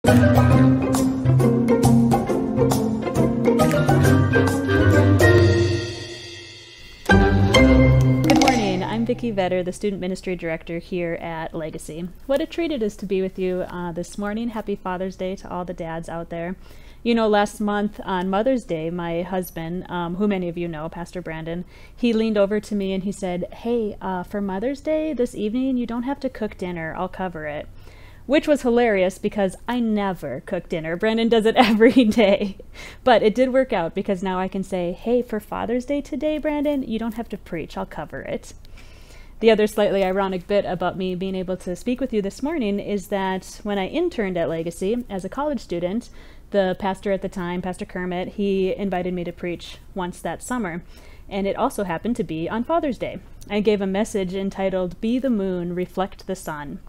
Good morning, I'm Vicky, the Student Ministry Director here at Legacy. What a treat it is to be with you this morning. Happy Father's Day to all the dads out there. You know, last month on Mother's Day, my husband, who many of you know, Pastor Brandon, he leaned over to me and he said, "Hey, for Mother's Day this evening, you don't have to cook dinner, I'll cover it." Which was hilarious because I never cook dinner. Brandon does it every day. But it did work out because now I can say, "Hey, for Father's Day today, Brandon, you don't have to preach, I'll cover it." The other slightly ironic bit about me being able to speak with you this morning is that when I interned at Legacy as a college student, the pastor at the time, Pastor Kermit, he invited me to preach once that summer. And it also happened to be on Father's Day. I gave a message entitled, "Be the Moon, Reflect the Sun."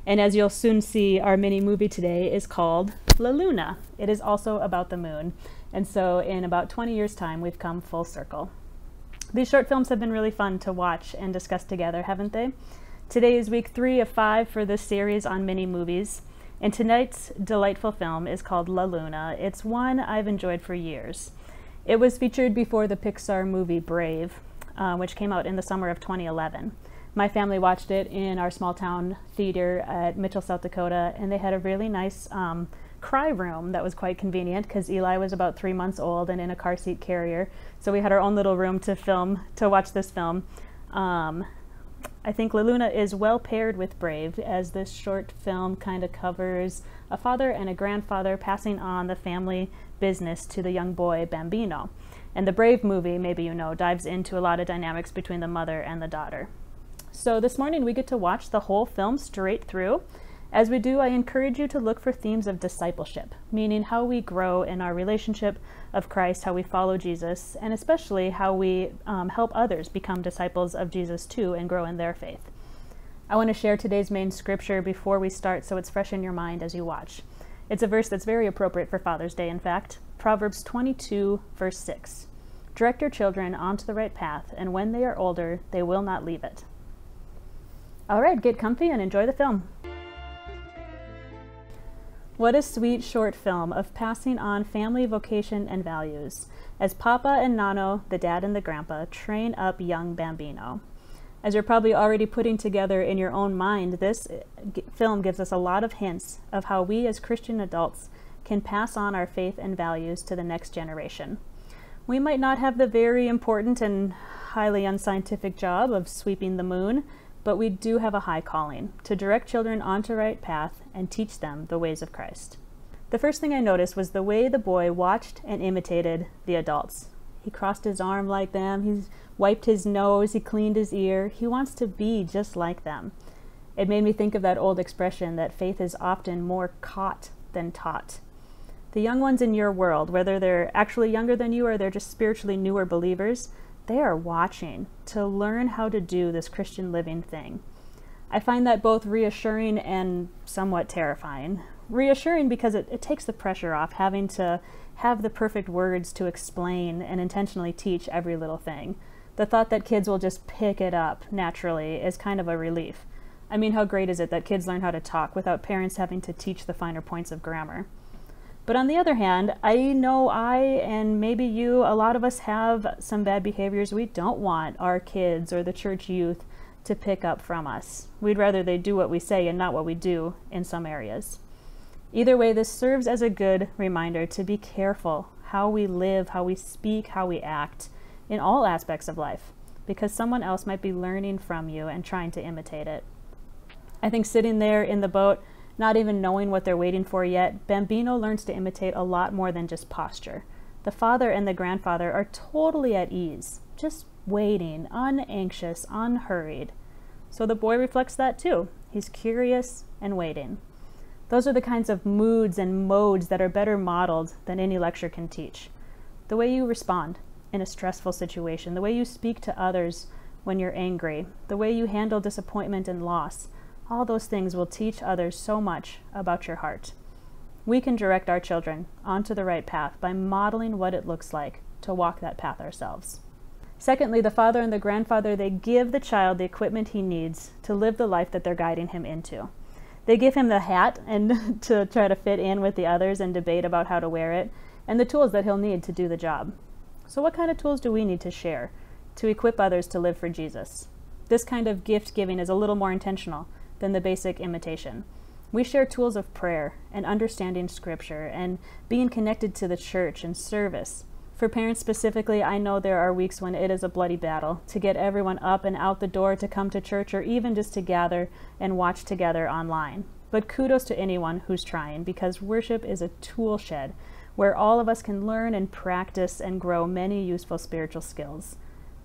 And as you'll soon see, our mini movie today is called La Luna. It is also about the moon. And so in about 20 years' time, we've come full circle. These short films have been really fun to watch and discuss together, haven't they? Today is week 3 of 5 for this series on mini movies. And tonight's delightful film is called La Luna. It's one I've enjoyed for years. It was featured before the Pixar movie Brave, which came out in the summer of 2011. My family watched it in our small town theater at Mitchell, South Dakota, and they had a really nice cry room that was quite convenient because Eli was about 3 months old and in a car seat carrier. So we had our own little room to watch this film. I think La Luna is well paired with Brave, as this short film kind of covers a father and a grandfather passing on the family business to the young boy Bambino. And the Brave movie, maybe you know, dives into a lot of dynamics between the mother and the daughter. So this morning we get to watch the whole film straight through. As we do, I encourage you to look for themes of discipleship, meaning how we grow in our relationship of Christ, how we follow Jesus, and especially how we help others become disciples of Jesus too and grow in their faith. I want to share today's main scripture before we start so it's fresh in your mind as you watch. It's a verse that's very appropriate for Father's Day, in fact. Proverbs 22, verse 6. "Direct your children onto the right path, and when they are older, they will not leave it." All right, get comfy and enjoy the film. What a sweet short film of passing on family vocation and values as Papa and Nano, the dad and the grandpa, train up young Bambino. As you're probably already putting together in your own mind, this film gives us a lot of hints of how we as Christian adults can pass on our faith and values to the next generation. We might not have the very important and highly unscientific job of sweeping the moon, but we do have a high calling to direct children onto the right path and teach them the ways of Christ. The first thing I noticed was the way the boy watched and imitated the adults. He crossed his arm like them, he wiped his nose, he cleaned his ear. He wants to be just like them. It made me think of that old expression that faith is often more caught than taught. The young ones in your world, whether they're actually younger than you or they're just spiritually newer believers, they are watching to learn how to do this Christian living thing. I find that both reassuring and somewhat terrifying. Reassuring because it takes the pressure off having to have the perfect words to explain and intentionally teach every little thing. The thought that kids will just pick it up naturally is kind of a relief. I mean, how great is it that kids learn how to talk without parents having to teach the finer points of grammar? But on the other hand, I know I, and maybe you, a lot of us have some bad behaviors we don't want our kids or the church youth to pick up from us. We'd rather they do what we say and not what we do in some areas. Either way, this serves as a good reminder to be careful how we live, how we speak, how we act in all aspects of life, because someone else might be learning from you and trying to imitate it. I think sitting there in the boat, not even knowing what they're waiting for yet, Bambino learns to imitate a lot more than just posture. The father and the grandfather are totally at ease, just waiting, unanxious, unhurried. So the boy reflects that too. He's curious and waiting. Those are the kinds of moods and modes that are better modeled than any lecture can teach. The way you respond in a stressful situation, the way you speak to others when you're angry, the way you handle disappointment and loss, all those things will teach others so much about your heart. We can direct our children onto the right path by modeling what it looks like to walk that path ourselves. Secondly, the father and the grandfather, they give the child the equipment he needs to live the life that they're guiding him into. They give him the hat and to try to fit in with the others and debate about how to wear it, and the tools that he'll need to do the job. So what kind of tools do we need to share to equip others to live for Jesus? This kind of gift giving is a little more intentional than the basic imitation. We share tools of prayer and understanding scripture and being connected to the church and service. For parents specifically, I know there are weeks when it is a bloody battle to get everyone up and out the door to come to church, or even just to gather and watch together online. But kudos to anyone who's trying, because worship is a tool shed where all of us can learn and practice and grow many useful spiritual skills.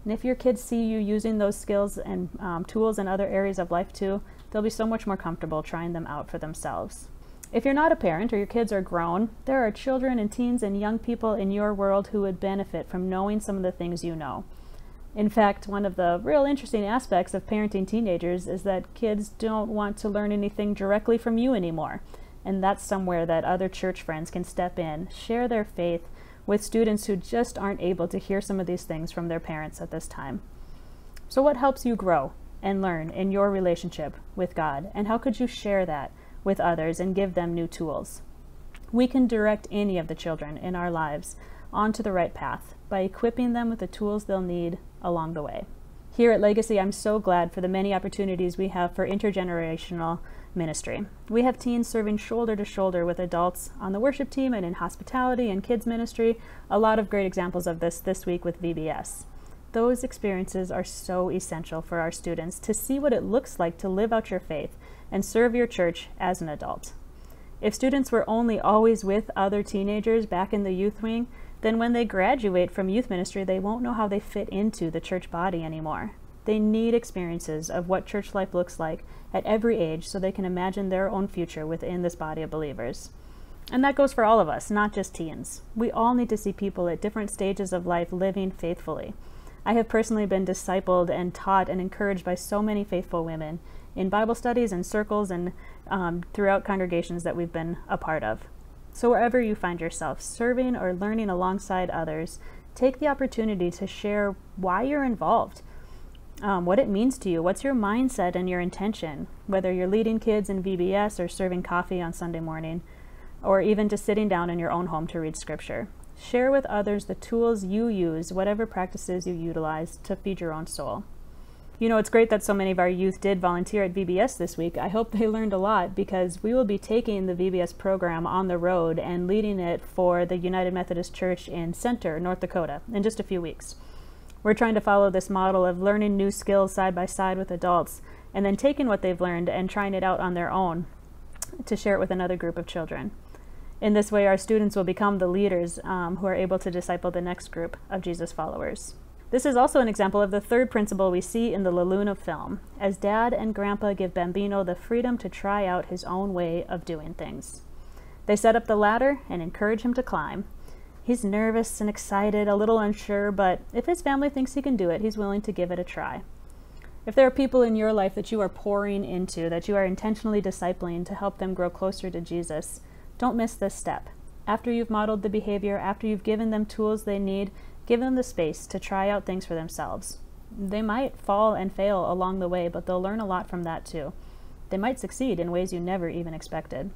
And if your kids see you using those skills and tools in other areas of life too, they'll be so much more comfortable trying them out for themselves. If you're not a parent or your kids are grown, there are children and teens and young people in your world who would benefit from knowing some of the things you know. In fact, one of the real interesting aspects of parenting teenagers is that kids don't want to learn anything directly from you anymore. And that's somewhere that other church friends can step in, share their faith with students who just aren't able to hear some of these things from their parents at this time. So what helps you grow and learn in your relationship with God? And how could you share that with others and give them new tools? We can direct any of the children in our lives onto the right path by equipping them with the tools they'll need along the way. Here at Legacy, I'm so glad for the many opportunities we have for intergenerational ministry. We have teens serving shoulder to shoulder with adults on the worship team and in hospitality and kids ministry. A lot of great examples of this week with VBS. Those experiences are so essential for our students to see what it looks like to live out your faith and serve your church as an adult. If students were only always with other teenagers back in the youth wing, then when they graduate from youth ministry, they won't know how they fit into the church body anymore. They need experiences of what church life looks like at every age so they can imagine their own future within this body of believers. And that goes for all of us, not just teens. We all need to see people at different stages of life living faithfully. I have personally been discipled and taught and encouraged by so many faithful women in Bible studies and circles and throughout congregations that we've been a part of. So wherever you find yourself serving or learning alongside others, take the opportunity to share why you're involved, what it means to you, what's your mindset and your intention, whether you're leading kids in VBS or serving coffee on Sunday morning, or even just sitting down in your own home to read scripture. Share with others the tools you use, whatever practices you utilize to feed your own soul. You know, it's great that so many of our youth did volunteer at VBS this week. I hope they learned a lot, because we will be taking the VBS program on the road and leading it for the United Methodist Church in Center, North Dakota, in just a few weeks. We're trying to follow this model of learning new skills side by side with adults, and then taking what they've learned and trying it out on their own to share it with another group of children. In this way, our students will become the leaders who are able to disciple the next group of Jesus followers. This is also an example of the third principle we see in the La Luna film, as Dad and Grandpa give Bambino the freedom to try out his own way of doing things. They set up the ladder and encourage him to climb. He's nervous and excited, a little unsure, but if his family thinks he can do it, he's willing to give it a try. If there are people in your life that you are pouring into, that you are intentionally discipling to help them grow closer to Jesus, don't miss this step. After you've modeled the behavior, after you've given them tools they need, give them the space to try out things for themselves. They might fall and fail along the way, but they'll learn a lot from that too. They might succeed in ways you never even expected.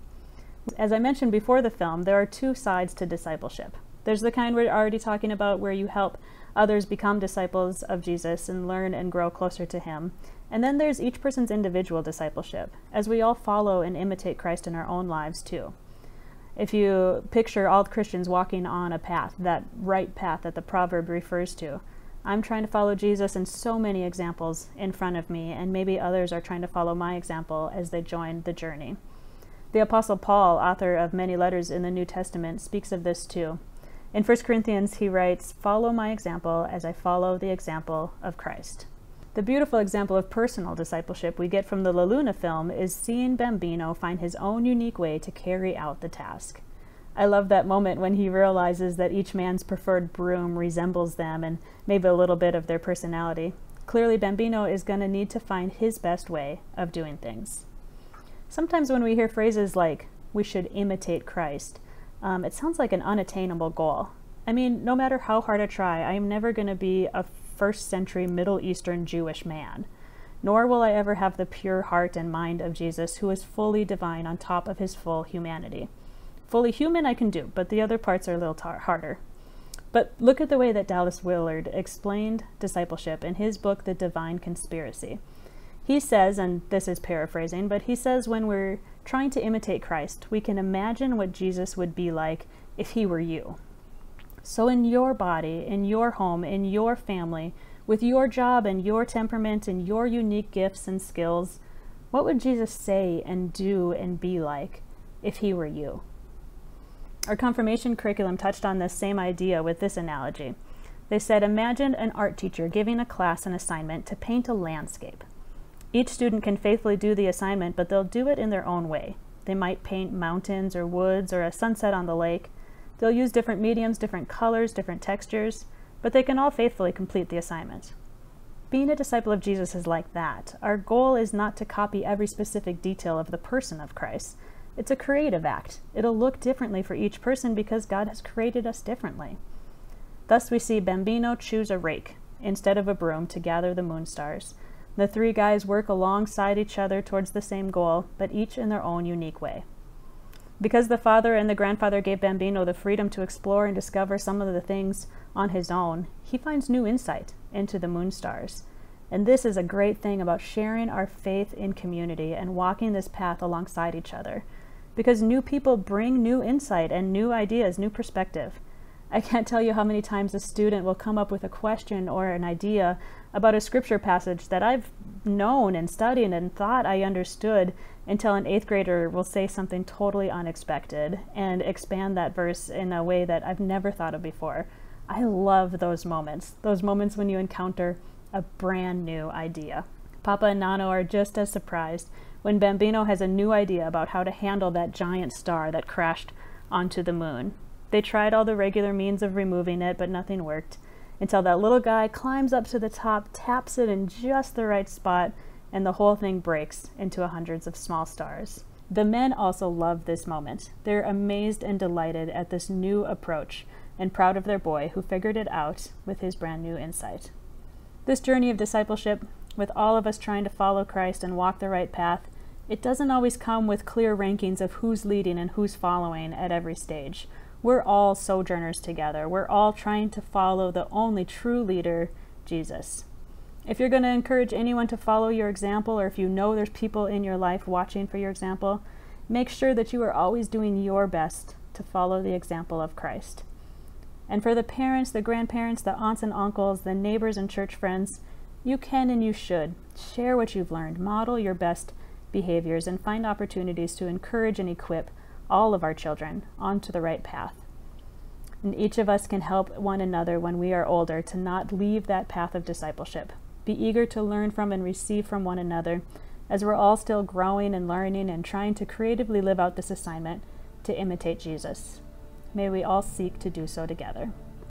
As I mentioned before the film, there are two sides to discipleship. There's the kind we're already talking about, where you help others become disciples of Jesus and learn and grow closer to him. And then there's each person's individual discipleship, as we all follow and imitate Christ in our own lives too. If you picture all Christians walking on a path, that right path that the proverb refers to, I'm trying to follow Jesus and so many examples in front of me, and maybe others are trying to follow my example as they join the journey. The Apostle Paul, author of many letters in the New Testament, speaks of this too. In 1 Corinthians, he writes, "Follow my example as I follow the example of Christ." The beautiful example of personal discipleship we get from the La Luna film is seeing Bambino find his own unique way to carry out the task. I love that moment when he realizes that each man's preferred broom resembles them and maybe a little bit of their personality. Clearly, Bambino is going to need to find his best way of doing things. Sometimes when we hear phrases like, "we should imitate Christ," it sounds like an unattainable goal. I mean, no matter how hard I try, I am never going to be a first century Middle Eastern Jewish man. nor will I ever have the pure heart and mind of Jesus, who is fully divine on top of his full humanity. Fully human I can do, but the other parts are a little harder. But look at the way that Dallas Willard explained discipleship in his book, The Divine Conspiracy. He says, and this is paraphrasing, but he says when we're trying to imitate Christ, we can imagine what Jesus would be like if he were you. So in your body, in your home, in your family, with your job and your temperament and your unique gifts and skills, what would Jesus say and do and be like if he were you? Our confirmation curriculum touched on this same idea with this analogy. They said, imagine an art teacher giving a class an assignment to paint a landscape. Each student can faithfully do the assignment, but they'll do it in their own way. They might paint mountains or woods or a sunset on the lake. They'll use different mediums, different colors, different textures, but they can all faithfully complete the assignment. Being a disciple of Jesus is like that. Our goal is not to copy every specific detail of the person of Christ. It's a creative act. It'll look differently for each person because God has created us differently. Thus we see Bambino choose a rake instead of a broom to gather the moon stars. The three guys work alongside each other towards the same goal, but each in their own unique way. Because the father and the grandfather gave Bambino the freedom to explore and discover some of the things on his own, he finds new insight into the moon stars. And this is a great thing about sharing our faith in community and walking this path alongside each other. Because new people bring new insight and new ideas, new perspective. I can't tell you how many times a student will come up with a question or an idea about a scripture passage that I've known and studied and thought I understood until an 8th grader will say something totally unexpected and expand that verse in a way that I've never thought of before. I love those moments when you encounter a brand new idea. Papa and Nano are just as surprised when Bambino has a new idea about how to handle that giant star that crashed onto the moon. They tried all the regular means of removing it, but nothing worked, until that little guy climbs up to the top, taps it in just the right spot, and the whole thing breaks into hundreds of small stars. The men also love this moment. They're amazed and delighted at this new approach, and proud of their boy who figured it out with his brand new insight. This journey of discipleship, with all of us trying to follow Christ and walk the right path, it doesn't always come with clear rankings of who's leading and who's following at every stage. We're all sojourners together. We're all trying to follow the only true leader, Jesus. If you're going to encourage anyone to follow your example, or if you know there's people in your life watching for your example, make sure that you are always doing your best to follow the example of Christ. And for the parents, the grandparents, the aunts and uncles, the neighbors and church friends, you can and you should share what you've learned, model your best behaviors, and find opportunities to encourage and equip all of our children onto the right path. And each of us can help one another when we are older to not leave that path of discipleship. Be eager to learn from and receive from one another as we're all still growing and learning and trying to creatively live out this assignment to imitate Jesus. May we all seek to do so together.